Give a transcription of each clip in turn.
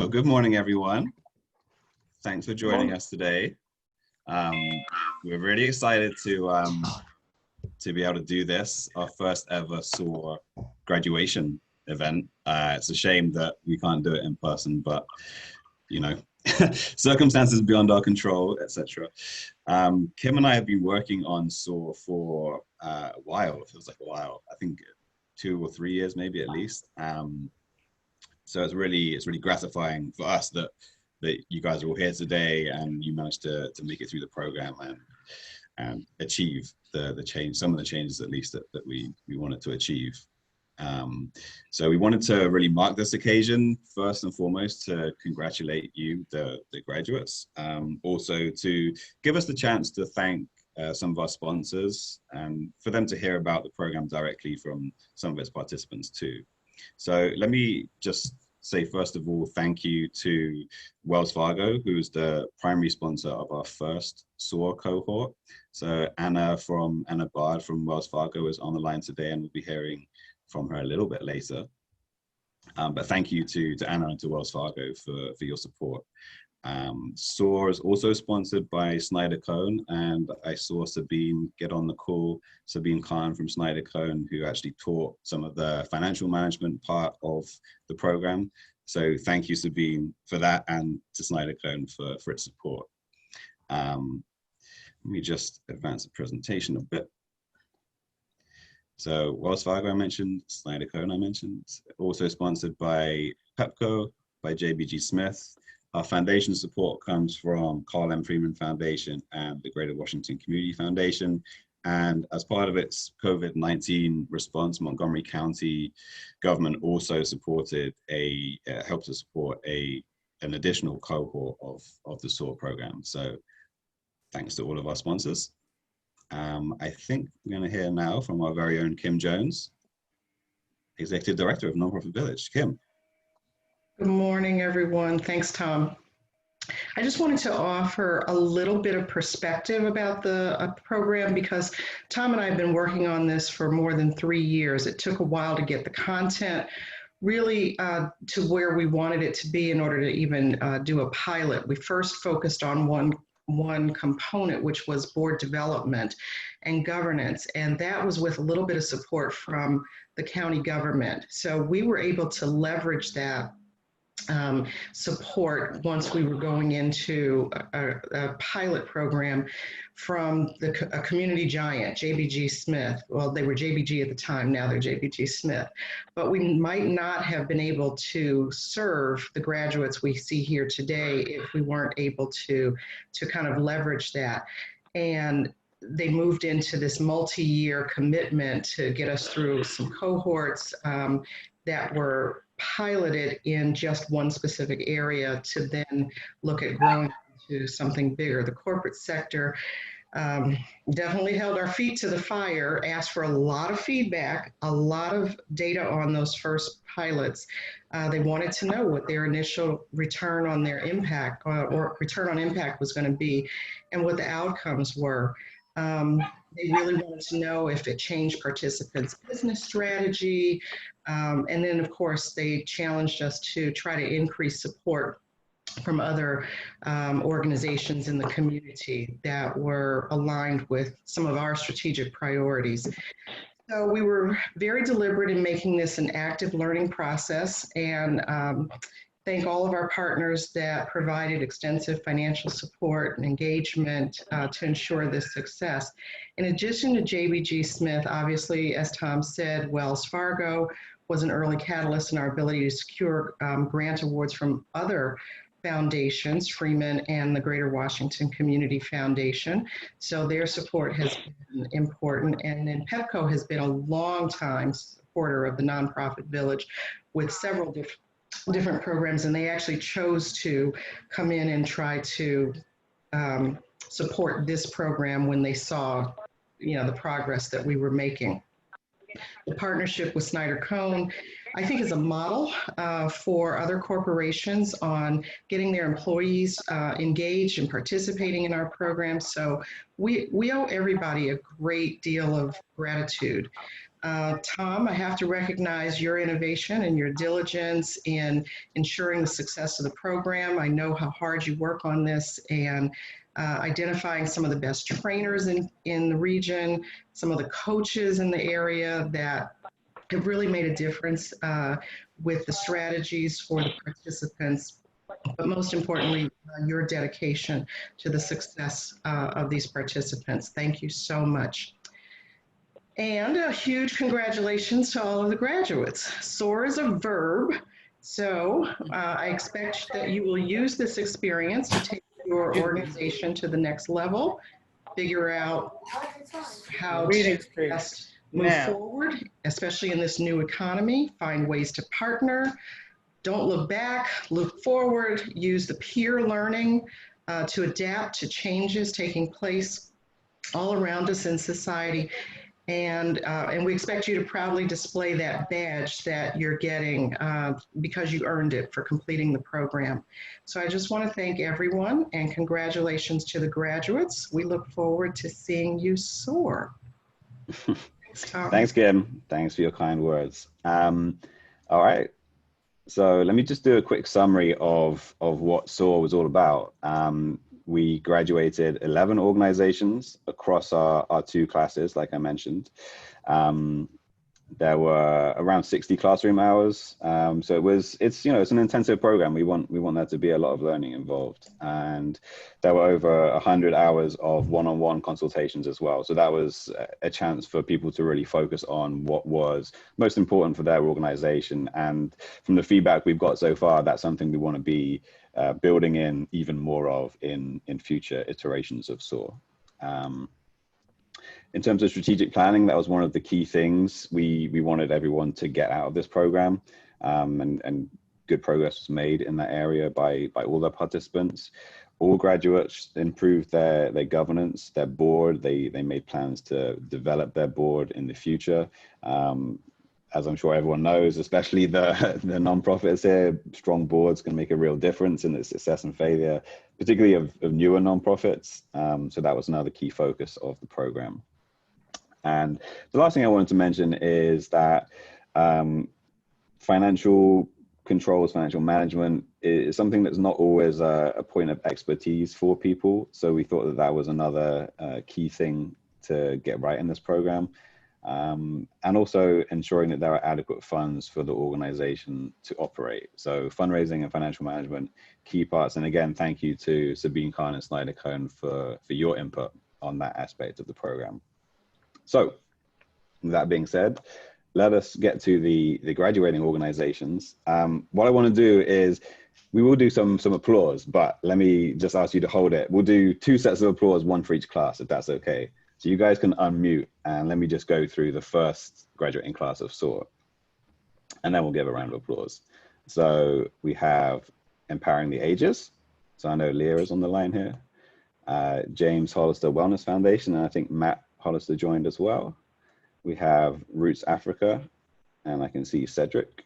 Well, good morning, everyone. Thanks for joining us today. We're really excited to be able to do this, our first ever SOAR graduation event. It's a shame that we can't do it in person, but you know, circumstances beyond our control, etc. Kim and I have been working on SOAR for a while. It feels like a while. I think 2 or 3 years, maybe at least. So it's really gratifying for us that you guys are all here today and you managed to make it through the program and achieve the change, some of the changes at least that we wanted to achieve. So we wanted to really mark this occasion first and foremost to congratulate you, the graduates, also to give us the chance to thank some of our sponsors and for them to hear about the program directly from some of its participants too. So let me just say, first of all, thank you to Wells Fargo, who is the primary sponsor of our first SOAR cohort. So Anna Bard from Wells Fargo is on the line today, and we'll be hearing from her a little bit later. But thank you to Anna and to Wells Fargo for your support. SOAR is also sponsored by COHN, and I saw Sabeen get on the call, Sabeen from COHN, who actually taught some of the financial management part of the program. So thank you, Sabeen, for that, and to COHN for its support. Let me just advance the presentation a bit. So Wells Fargo I mentioned, COHN I mentioned, also sponsored by PEPCO, by JBG Smith. Our foundation support comes from Carl M. Freeman Foundation and the Greater Washington Community Foundation. And as part of its COVID-19 response, Montgomery County government also supported helped to support an additional cohort of the SOAR program. So thanks to all of our sponsors. I think we're going to hear now from our very own Kim Jones, Executive Director of Nonprofit Village. Kim. Good morning, everyone. Thanks, Tom. I just wanted to offer a little bit of perspective about the program because Tom and I have been working on this for more than 3 years. It took a while to get the content really to where we wanted it to be in order to even do a pilot. We first focused on one component, which was board development and governance, and that was with a little bit of support from the county government. So we were able to leverage that support once we were going into a pilot program from a community giant, JBG Smith. Well, they were JBG at the time, now they're JBG Smith. But we might not have been able to serve the graduates we see here today if we weren't able to kind of leverage that. And they moved into this multi-year commitment to get us through some cohorts that were piloted in just one specific area to then look at growing into something bigger. The corporate sector definitely held our feet to the fire, asked for a lot of feedback, a lot of data on those first pilots. They wanted to know what their initial return on their impact or return on impact was going to be and what the outcomes were. They really wanted to know if it changed participants' business strategy. And then, of course, they challenged us to try to increase support from other organizations in the community that were aligned with some of our strategic priorities. So we were very deliberate in making this an active learning process, and thank all of our partners that provided extensive financial support and engagement to ensure this success. In addition to JBG Smith, obviously, as Tom said, Wells Fargo was an early catalyst in our ability to secure grant awards from other foundations, Freeman and the Greater Washington Community Foundation. So their support has been important. And then PEPCO has been a long time supporter of the nonprofit village with several different programs, and they actually chose to come in and try to support this program when they saw, the progress that we were making. The partnership with COHN, I think, is a model for other corporations on getting their employees engaged and participating in our program. So we owe everybody a great deal of gratitude. Tom, I have to recognize your innovation and your diligence in ensuring the success of the program. I know how hard you work on this, and identifying some of the best trainers in the region, some of the coaches in the area that have really made a difference with the strategies for the participants, but most importantly, your dedication to the success of these participants. Thank you so much. And a huge congratulations to all of the graduates. SOAR is a verb, so I expect that you will use this experience to take your organization to the next level, figure out how to best move forward, especially in this new economy, find ways to partner. Don't look back, look forward, use the peer learning to adapt to changes taking place all around us in society. And we expect you to proudly display that badge that you're getting because you earned it for completing the program. So I just want to thank everyone and congratulations to the graduates. We look forward to seeing you soar. Thanks, Kim. Thanks for your kind words. All right. So let me just do a quick summary of what SOAR was all about. We graduated 11 organizations across our 2 classes, like I mentioned. There were around 60 classroom hours. So it's an intensive program. We want there to be a lot of learning involved. And there were over 100 hours of one-on-one consultations as well. So that was a chance for people to really focus on what was most important for their organization. And from the feedback we've got so far, that's something we want to be building in even more of in future iterations of SOAR. In terms of strategic planning, that was one of the key things we wanted everyone to get out of this program, and good progress was made in that area by all the participants. All graduates improved their governance, their board. They made plans to develop their board in the future. As I'm sure everyone knows, especially the nonprofits here, strong boards can make a real difference in the success and failure, particularly of newer nonprofits. So that was another key focus of the program. And the last thing I wanted to mention is that financial controls, financial management is something that's not always a point of expertise for people. So we thought that was another key thing to get right in this program. And also ensuring that there are adequate funds for the organization to operate. So fundraising and financial management, key parts. And again, thank you to Sabeen, Carney, and SNYDER COHN for your input on that aspect of the program. So with that being said, let us get to the graduating organizations. What I want to do is we will do some applause, but let me just ask you to hold it. We'll do 2 sets of applause, 1 for each class, if that's okay. So you guys can unmute and let me just go through the first graduating class of SOAR, and then we'll give a round of applause. So we have Empowering the Ages. So I know Leah is on the line here. James Hollister Wellness Foundation, and I think Matt Hollister joined as well. We have Roots Africa, and I can see Cedric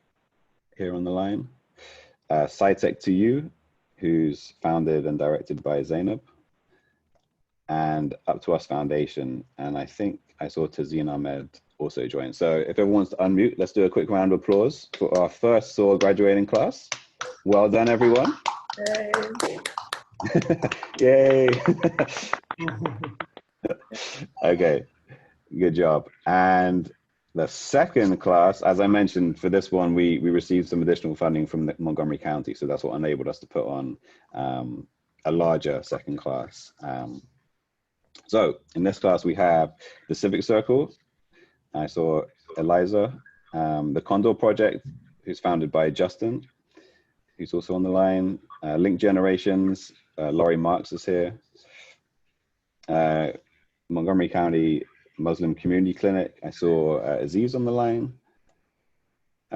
here on the line. SciTech to You, who's founded and directed by Zainab. And Up to Us Foundation, and I think I saw Tazeen Ahmed also join. So if everyone wants to unmute, let's do a quick round of applause for our first SOAR graduating class. Well done, everyone. Yay. Okay, good job. And the second class, as I mentioned, for this one, we received some additional funding from Montgomery County, so that's what enabled us to put on a larger second class. So in this class, we have the Civic Circle. I saw Eliza, the Condor Project, who's founded by Justin, who's also on the line. Link Generations, Laurie Marks is here. Montgomery County Muslim Community Clinic, I saw Aziz on the line.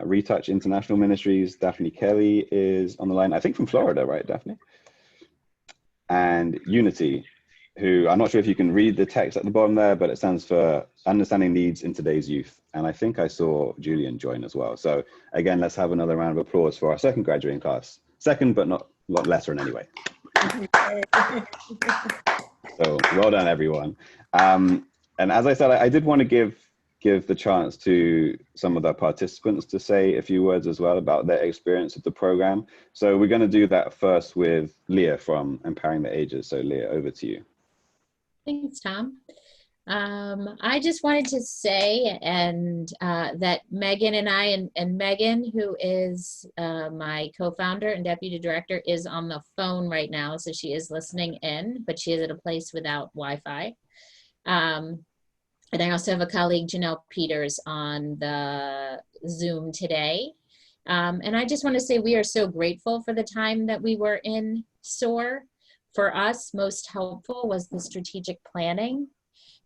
Retouch International Ministries, Daphne Kelly is on the line, I think from Florida, right, Daphne? And Unity, who I'm not sure if you can read the text at the bottom there, but it stands for Understanding Needs in Today's Youth. And I think I saw Julian join as well. So again, let's have another round of applause for our second graduating class. Second, but not a lot lesser in any way. So well done, everyone. And as I said, I did want to give give the chance to some of the participants to say a few words as well about their experience of the program. So we're going to do that first with Leah from Empowering the Ages. So Leah, over to you. Thanks, Tom. I just wanted to say that Megan and I, and Megan, who is my co-founder and deputy director, is on the phone right now. So she is listening in, but she is at a place without Wi-Fi. And I also have a colleague, Janelle Peters, on the Zoom today. And I just want to say we are so grateful for the time that we were in SOAR. For us, most helpful was the strategic planning.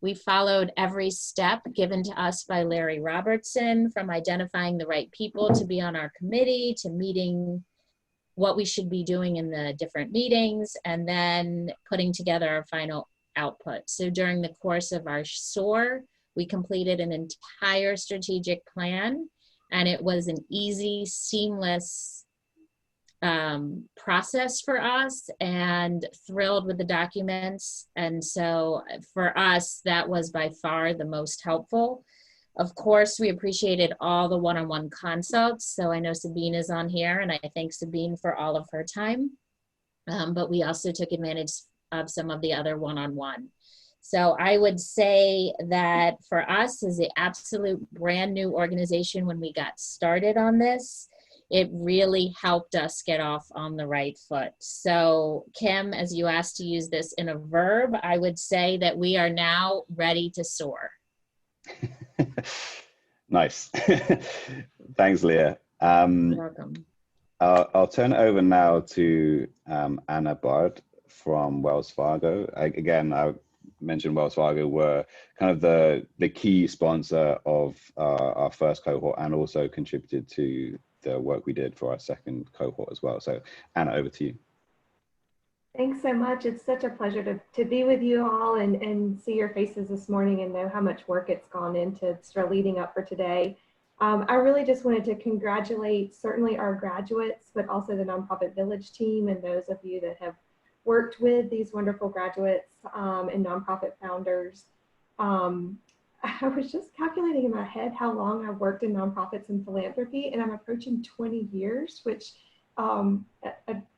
We followed every step given to us by Larry Robertson, from identifying the right people to be on our committee, to meeting what we should be doing in the different meetings, and then putting together our final output. So during the course of our SOAR, we completed an entire strategic plan, and it was an easy, seamless process for us, and thrilled with the documents. And so for us, that was by far the most helpful. Of course, we appreciated all the one-on-one consults. So I know Sabeen is on here, and I thank Sabeen for all of her time. But we also took advantage of some of the other one-on-one. So I would say that for us, as an absolute brand new organization, when we got started on this, it really helped us get off on the right foot. So Kim, as you asked to use this in a verb, I would say that we are now ready to soar. Nice. Thanks, Leah. You're welcome. I'll turn it over now to Anna Bard from Wells Fargo. Again, I mentioned Wells Fargo were kind of the key sponsor of our first cohort, and also contributed to the work we did for our second cohort as well. So Anna, over to you. Thanks so much. It's such a pleasure to be with you all and see your faces this morning and know how much work it's gone into sort of leading up for today. I really just wanted to congratulate certainly our graduates, but also the nonprofit Village team and those of you that have worked with these wonderful graduates and nonprofit founders. I was just calculating in my head how long I've worked in nonprofits and philanthropy, and I'm approaching 20 years, which I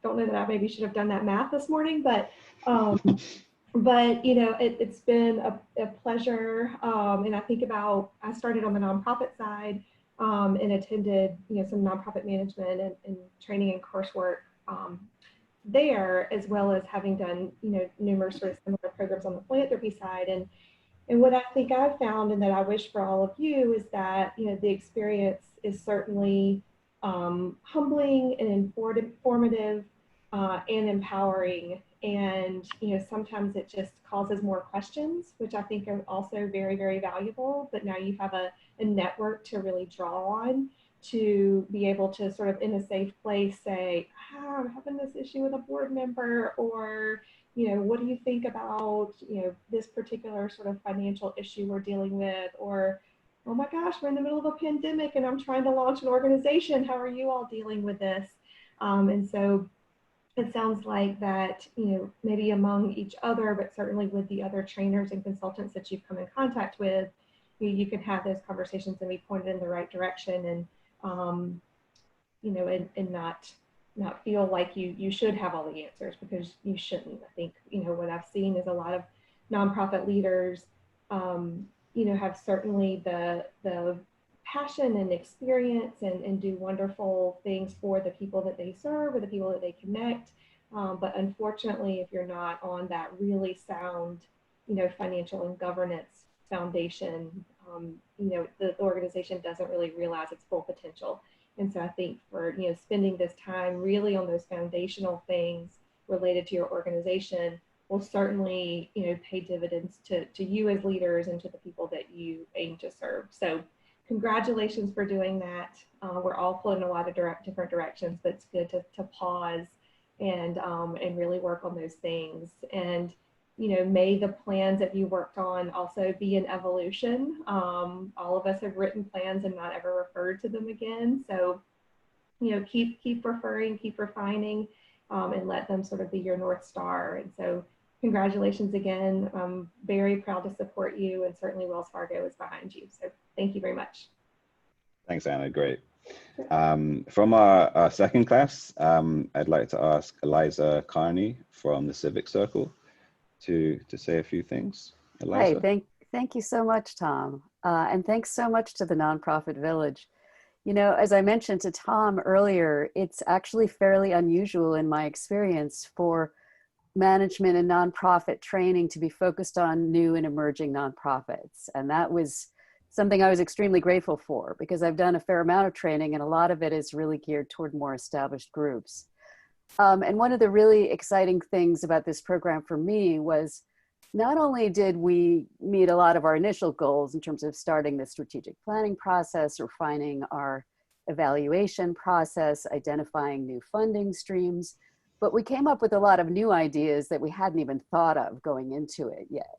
don't know that I maybe should have done that math this morning, but you know, it's been a pleasure. And I think about, I started on the nonprofit side and attended, you know, some nonprofit management and training and coursework there, as well as having done, you know, numerous sort of similar programs on the philanthropy side. And what I think I've found, and that I wish for all of you, is that, you know, the experience is certainly humbling and informative and empowering. And, you know, sometimes it just causes more questions, which I think are also very, very valuable. But now you have a network to really draw on, to be able to sort of in a safe place say, I'm having this issue with a board member, or, you know, what do you think about, you know, this particular sort of financial issue we're dealing with, or, oh my gosh, we're in the middle of a pandemic and I'm trying to launch an organization. How are you all dealing with this? And so it sounds like that, you know, maybe among each other, but certainly with the other trainers and consultants that you've come in contact with, you can have those conversations and be pointed in the right direction, and, you know, and not feel like you should have all the answers, because you shouldn't. I think, you know, what I've seen is a lot of nonprofit leaders, you know, have certainly the passion and experience and do wonderful things for the people that they serve or the people that they connect. But unfortunately, if you're not on that really sound, you know, financial and governance foundation, you know, the organization doesn't really realize its full potential. And so I think for, you know, spending this time really on those foundational things related to your organization will certainly, you know, pay dividends to you as leaders and to the people that you aim to serve. So congratulations for doing that. We're all pulling in a lot of different directions, but it's good to pause and really work on those things. And, you know, may the plans that you worked on also be an evolution. All of us have written plans and not ever referred to them again. So, you know, keep referring, keep refining, and let them sort of be your North Star. And so congratulations again. I'm very proud to support you, and certainly Wells Fargo is behind you. So thank you very much. Thanks, Anna. Great. From our second class, I'd like to ask Eliza Carney from the Civic Circle to say a few things. Eliza. Hi, thank you so much, Tom. And thanks so much to the Nonprofit Village. You know, as I mentioned to Tom earlier, it's actually fairly unusual in my experience for management and nonprofit training to be focused on new and emerging nonprofits. And that was something I was extremely grateful for, because I've done a fair amount of training and a lot of it is really geared toward more established groups. And one of the really exciting things about this program for me was not only did we meet a lot of our initial goals in terms of starting the strategic planning process, refining our evaluation process, identifying new funding streams, but we came up with a lot of new ideas that we hadn't even thought of going into it yet.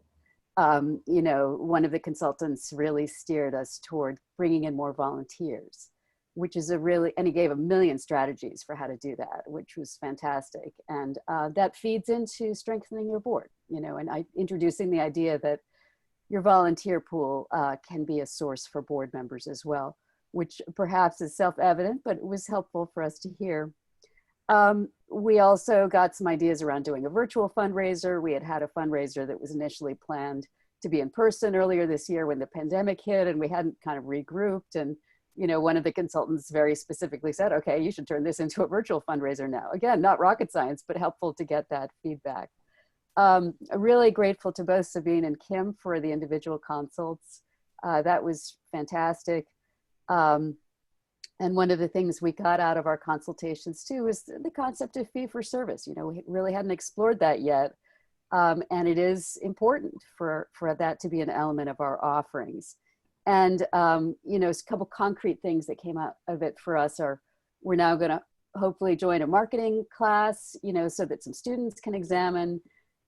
You know, one of the consultants really steered us toward bringing in more volunteers, which is and he gave a million strategies for how to do that, which was fantastic. And that feeds into strengthening your board, you know, and introducing the idea that your volunteer pool can be a source for board members as well, which perhaps is self-evident, but it was helpful for us to hear. We also got some ideas around doing a virtual fundraiser. We had a fundraiser that was initially planned to be in person earlier this year when the pandemic hit, and we hadn't kind of regrouped. And, you know, one of the consultants very specifically said, okay, you should turn this into a virtual fundraiser now. Again, not rocket science, but helpful to get that feedback. Really grateful to both Sabeen and Kim for the individual consults. That was fantastic. And one of the things we got out of our consultations too is the concept of fee for service. You know, we really hadn't explored that yet. And it is important for that to be an element of our offerings. And, you know, a couple concrete things that came out of it for us are, we're now gonna hopefully join a marketing class, you know, so that some students can examine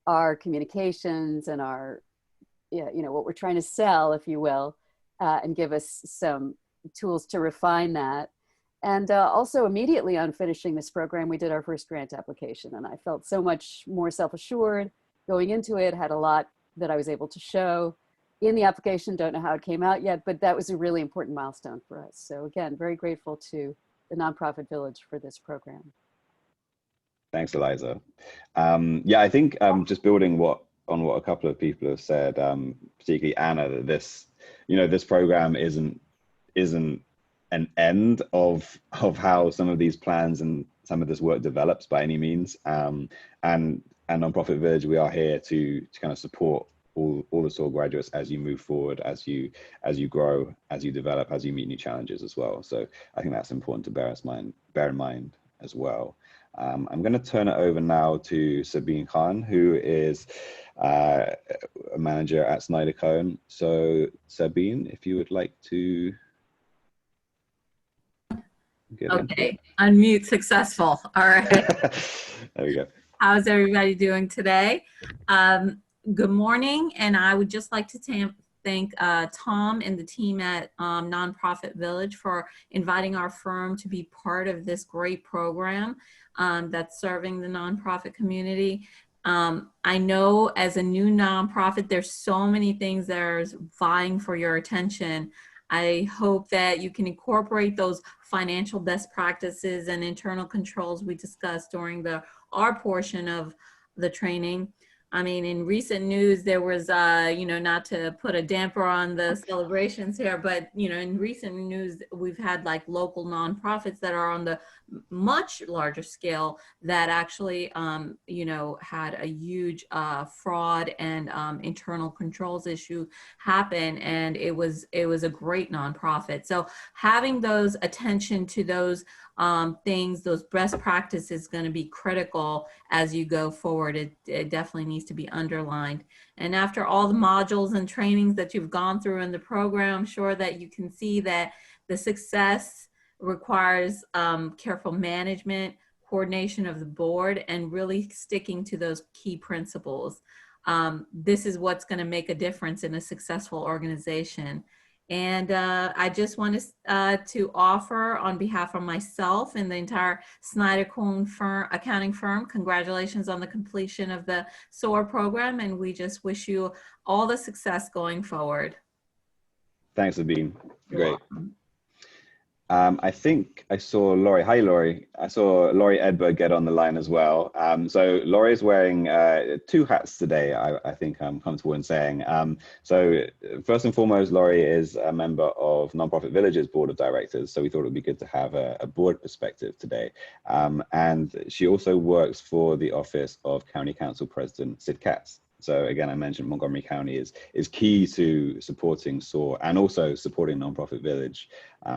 our communications and our, you know, what we're trying to sell, if you will, and give us some tools to refine that. And also immediately on finishing this program, we did our first grant application, and I felt so much more self-assured going into it, had a lot that I was able to show in the application. Don't know how it came out yet, but that was a really important milestone for us. So again, very grateful to the Nonprofit Village for this program. Thanks, Eliza. Yeah, I think just building on what a couple of people have said, particularly Anna, that this, you know, this program isn't an end of how some of these plans and some of this work develops by any means. And Nonprofit Village, we are here to kind of support all the SOAR graduates as you move forward, as you grow, as you develop, as you meet new challenges as well. So I think that's important to bear in mind as well. I'm going to turn it over now to Sabeen Khan, who is a manager at SNYDER COHN. So Sabeen, if you would like to get Okay, unmute successful. All right. There we go. How's everybody doing today? Good morning, and I would just like to thank Tom and the team at Nonprofit Village for inviting our firm to be part of this great program that's serving the nonprofit community. I know as a new nonprofit, there's so many things that are vying for your attention. I hope that you can incorporate those financial best practices and internal controls we discussed during our portion of the training. I mean, in recent news, there was, you know, not to put a damper on the celebrations here, but, you know, in recent news, we've had like local nonprofits that are on the much larger scale that actually, you know, had a huge fraud and internal controls issue happen. And it was a great nonprofit. So having those attention to those things, those best practices is going to be critical as you go forward. It definitely needs to be underlined. And after all the modules and trainings that you've gone through in the program, I'm sure that you can see that the success requires careful management, coordination of the board, and really sticking to those key principles. This is what's going to make a difference in a successful organization. And I just want to offer on behalf of myself and the entire SNYDER COHN accounting firm, congratulations on the completion of the SOAR program. And we just wish you all the success going forward. Thanks, Sabeen. You're Great. welcome. I think I saw Laurie. Hi, Laurie. I saw Laurie Edberg get on the line as well. So Laurie is wearing 2 hats today, I think I'm comfortable in saying. So first and foremost, Laurie is a member of Nonprofit Village's board of directors. So we thought it would be good to have a board perspective today. And she also works for the office of County Council President Sid Katz. So again, I mentioned Montgomery County is key to supporting SOAR and also supporting Nonprofit Village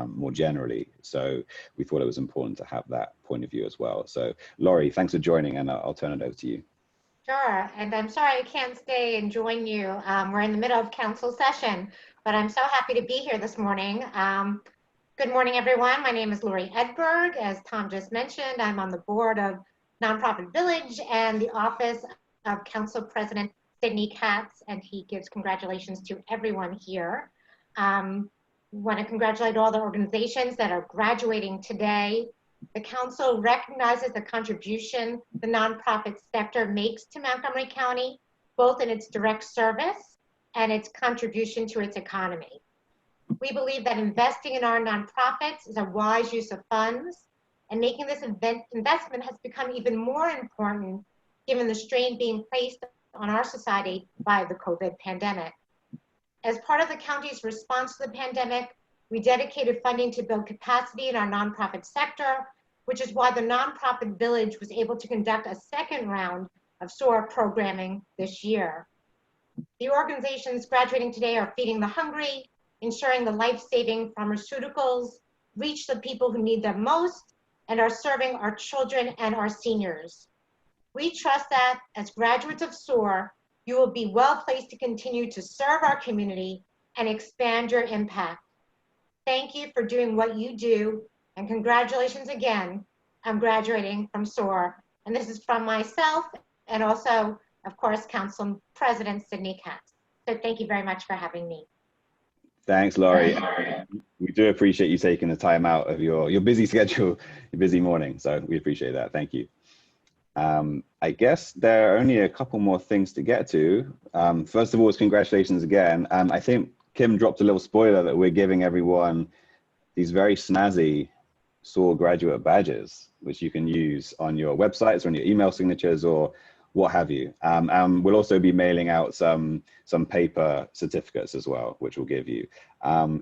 more generally. So we thought it was important to have that point of view as well. So Laurie, thanks for joining, and I'll turn it over to you. Sure, and I'm sorry I can't stay and join you. We're in the middle of council session, but I'm so happy to be here this morning. Good morning, everyone. My name is Laurie Edberg. As Tom just mentioned, I'm on the board of Nonprofit Village and the office of Council President Sidney Katz, and he gives congratulations to everyone here. Want to congratulate all the organizations that are graduating today. The council recognizes the contribution the nonprofit sector makes to Montgomery County, both in its direct service and its contribution to its economy. We believe that investing in our nonprofits is a wise use of funds, and making this investment has become even more important given the strain being placed on our society by the COVID pandemic. As part of the county's response to the pandemic, we dedicated funding to build capacity in our nonprofit sector, which is why the Nonprofit Village was able to conduct a second round of SOAR programming this year. The organizations graduating today are feeding the hungry, ensuring the life-saving pharmaceuticals reach the people who need them most, and are serving our children and our seniors. We trust that as graduates of SOAR, you will be well placed to continue to serve our community and expand your impact. Thank you for doing what you do, and congratulations again on graduating from SOAR. And this is from myself and also, of course, Council President Sidney Katz. So thank you very much for having me. Thanks, Laurie. We do appreciate you taking the time out of your busy schedule, your busy morning. So we appreciate that. Thank you. I guess there are only a couple more things to get to. First of all, congratulations again. I think Kim dropped a little spoiler that we're giving everyone these very snazzy SOAR graduate badges, which you can use on your websites or on your email signatures or what have you. And we'll also be mailing out some paper certificates as well, which we'll give you.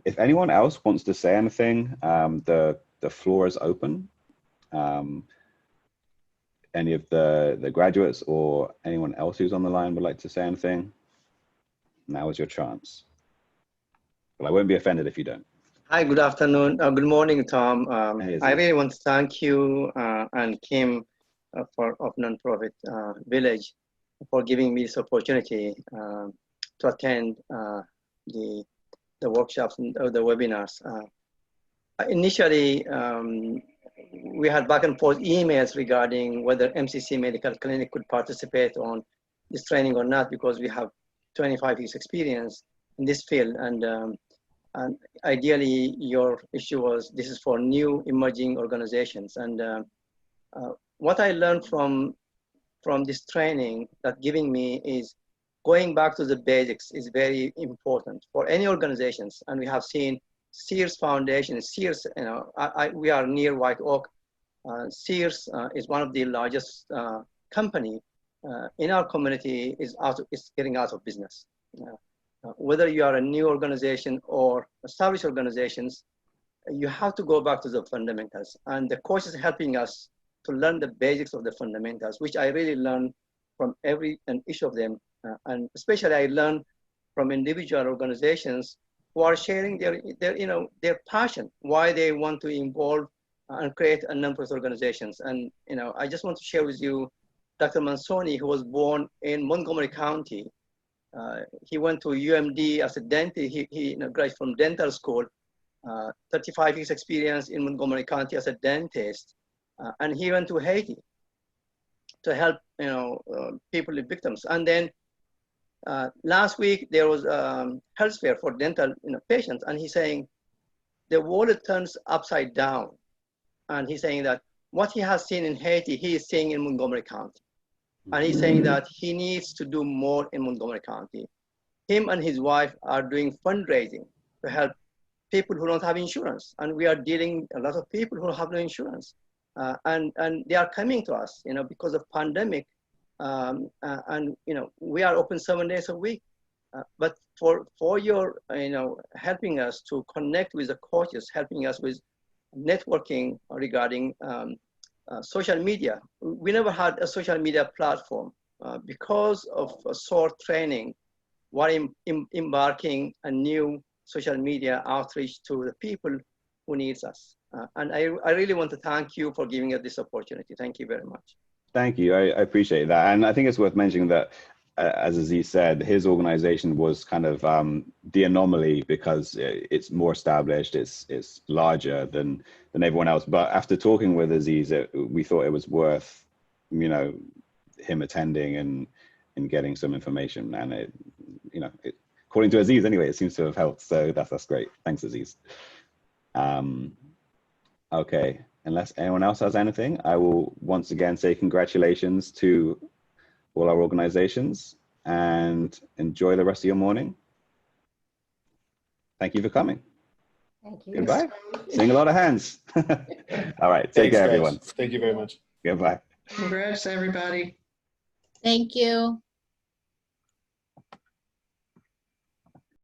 If anyone else wants to say anything, the floor is open. Any of the graduates or anyone else who's on the line would like to say anything, now is your chance. But I won't be offended if you don't. Hi, good afternoon. Good morning, Tom. Hey, I really want to thank you and Kim of Nonprofit Village for giving me this opportunity to attend the workshops and the webinars. Initially, we had back and forth emails regarding whether MCC Medical Clinic could participate on this training or not, because we have 25 years experience in this field. And ideally, your issue was this is for new emerging organizations. And what I learned from this training that giving me is going back to the basics is very important for any organizations. And we have seen Sears Foundation, Sears, you know, we are near White Oak. Sears is one of the largest company in our community is getting out of business. Whether you are a new organization or established organizations, you have to go back to the fundamentals. And the course is helping us to learn the basics of the fundamentals, which I really learned from every and each of them. And especially I learned from individual organizations who are sharing their passion, why they want to involve and create a number of organizations. And I just want to share with you, Dr. Mansoni, who was born in Montgomery County. He went to UMD as a dentist. He graduated from dental school, 35 years experience in Montgomery County as a dentist. And he went to Haiti to help people with victims. And then last week there was health fair for dental patients, and he's saying the world turns upside down. And he's saying that what he has seen in Haiti, he is seeing in Montgomery County. And he's saying that he needs to do more in Montgomery County. Him and his wife are doing fundraising to help people who don't have insurance. And we are dealing a lot of people who have no insurance. And they are coming to us, because of pandemic. And we are open 7 days a week. But for your, helping us to connect with the coaches, helping us with networking regarding social media. We never had a social media platform. Because of SOAR training, we're embarking a new social media outreach to the people who needs us. And I really want to thank you for giving us this opportunity. Thank you very much. Thank you. I appreciate that. And I think it's worth mentioning that, as Aziz said, his organization was kind of the anomaly because it's more established, it's larger than everyone else. But after talking with Aziz, we thought it was worth, him attending and getting some information. And it, according to Aziz anyway, it seems to have helped. So that's great. Thanks, Aziz. Okay, unless anyone else has anything, I will once again say congratulations to all our organizations and enjoy the rest of your morning. Thank you for coming. Thank you. Goodbye. Seeing a lot of hands. All right, take care, everyone. Thank you very much. Goodbye. Congrats, everybody. Thank you.